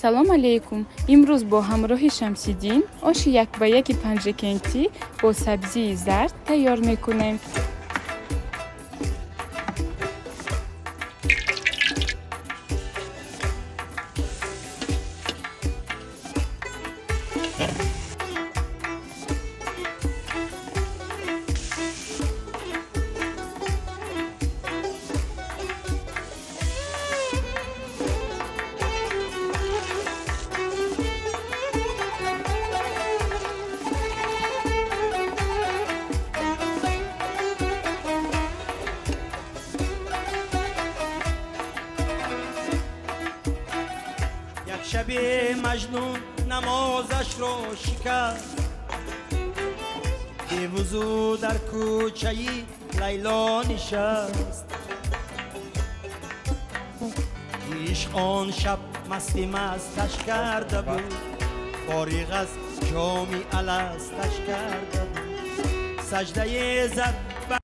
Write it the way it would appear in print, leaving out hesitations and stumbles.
салом алейкум. Имрӯз бо ҳамроҳи Шамсиддин оши якба яки панҷакентӣ бо сабзии зард тайёр мекунем. شب مجنون نمازش رو شکست، بی وضو در کوچه لیلا نشست. عشق آن شب مستی مستش کرده بود، فارغ از جامی الستش کرده بود. سجده زد